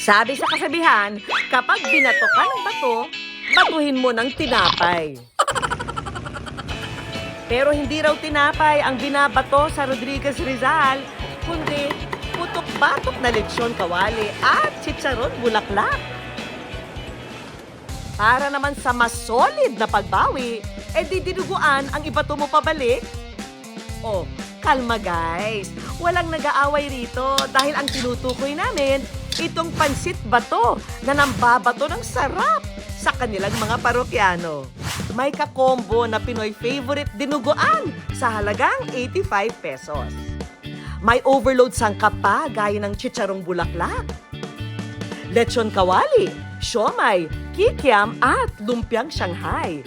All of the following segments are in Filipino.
Sabi sa kasabihan, kapag binato ka ng bato, batuhin mo ng tinapay. Pero hindi raw tinapay ang binabato sa Rodriguez Rizal, kundi putok-batok na lechon kawali at chicharon bulaklak. Para naman sa mas solid na pagbawi, dinuguan ang ibato mo pabalik. Oh, kalma guys. Walang nag-aaway rito dahil ang tinutukoy namin, itong pansit bato na nambabato ng sarap sa kanilang mga parokyano. May kakombo na Pinoy favorite dinuguan sa halagang 85 pesos. May overload sangkap pa gaya ng chicharong bulaklak, lechon kawali, siomay, kikiam at lumpiang Shanghai.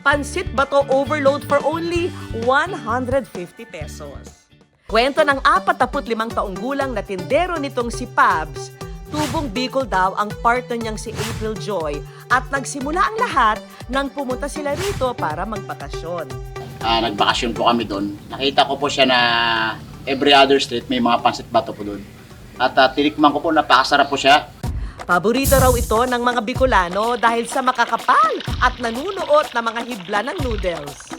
Pansit bato overload for only 150 pesos. Kwento ng 45 taong gulang na tindero nitong si Pabs, tubong Bicol daw ang partner niyang si April Joy at nagsimula ang lahat nang pumunta sila rito para magbakasyon. Nagbakasyon po kami doon. Nakita ko po siya na every other street may mga pansit bato po doon. At tinikman ko po, napakasarap po siya. Paborito raw ito ng mga Bicolano dahil sa makakapal at nanunuot na mga hibla ng noodles.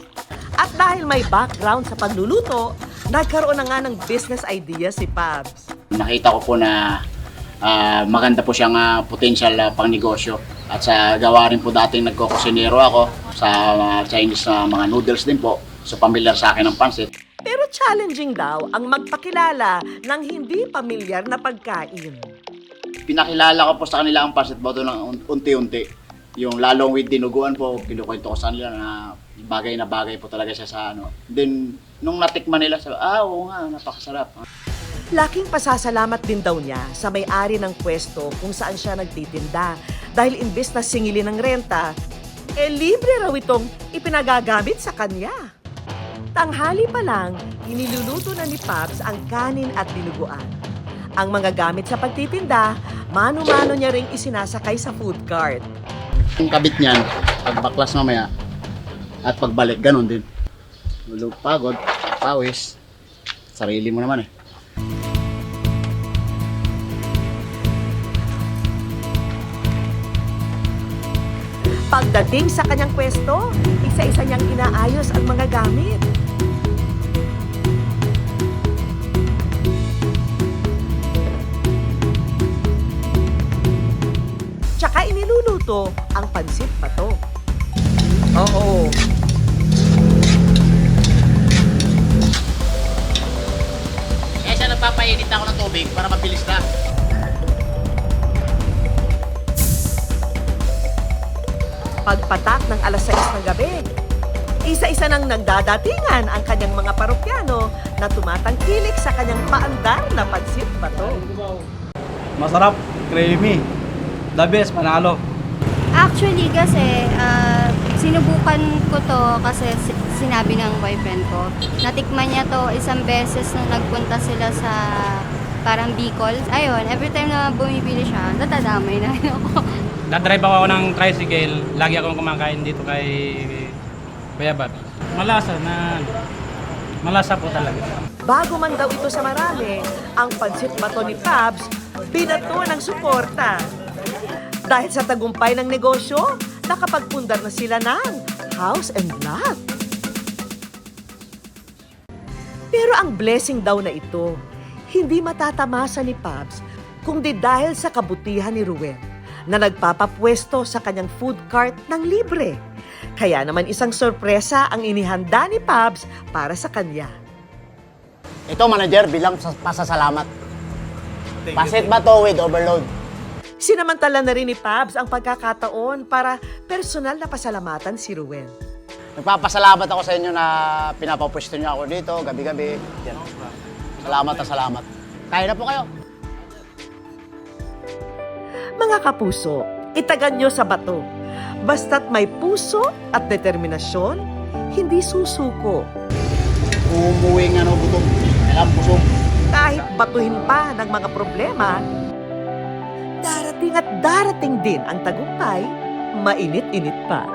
At dahil may background sa pagluluto, nagkaroon na nga ng business idea si Pabs. Nakita ko po na maganda po siyang potential pang negosyo. At sa gawa rin po dating nagkokusinero ako sa Chinese mga noodles din po. So familiar sa akin ang pansit. Pero challenging daw ang magpakilala ng hindi pamilyar na pagkain. Pinakilala ko po sa kanila ang pansit bato ng unti-unti. Yung lalong with dinuguan po, kinukwento ko sa kanila na bagay po talaga siya sa ano. Then, nung natikman nila, sabi, oo nga, napakasarap. Laking pasasalamat din daw niya sa may-ari ng pwesto kung saan siya nagtitinda. Dahil imbes na singilin ng renta, libre raw itong ipinagagamit sa kanya. Tanghali pa lang, iniluluto na ni Pabs ang kanin at dinuguan. Ang mga gamit sa pagtitinda, mano-mano niya ring isinasakay sa food cart. Yung kabit niyan, pagbaklas mamaya, at pagbalik, ganun din. Pagod, pawis, sarili mo naman eh. Pagdating sa kanyang pwesto, isa-isa niyang inaayos ang mga gamit. Tsaka iniluluto ang pansit bato. Oo. Kaya siya nagpapainit ako ng tubig para mabilis na. Pagpatak ng alas 6 ng gabi, isa-isa nang nagdadatingan ang kanyang mga parokyano na tumatangkilik sa kanyang paandar na pansit bato. Masarap, creamy. The best, panalo. Actually kasi, sinubukan ko to kasi sinabi ng boyfriend ko. Natikman niya to isang beses nung nagpunta sila sa parang Bicol. Ayun, every time na bumibili siya, natadamay na ako. Dadrive ako ng tricycle, lagi akong kumakain dito kay Bayabat. Malasa po talaga. Bago man daw ito sa marami, ang pansit bato ni Pabs, binato ng suporta. Dahil sa tagumpay ng negosyo, nakapagpundar na sila ng house and lot. Pero ang blessing daw na ito, hindi matatamasa ni Pabs kundi dahil sa kabutihan ni Ruel na nagpapapwesto sa kanyang food cart ng libre. Kaya naman isang sorpresa ang inihanda ni Pabs para sa kanya. Ito, manager, bilang pasasalamat. Pansit bato with overload. Sinamantala na rin ni Pabs ang pagkakataon para personal na pasalamatan si Ruel. Nagpapasalamat ako sa inyo na pinapapwesto niyo ako dito, gabi-gabi. Yan. Salamat na salamat. Kaya na po kayo. Mga kapuso, itagan nyo sa bato. Basta't may puso at determinasyon, hindi susuko. Umuwi nga no, butog. Alam, busog. Kahit batuhin pa ng mga problema, darating at darating din ang tagumpay, mainit-init pa.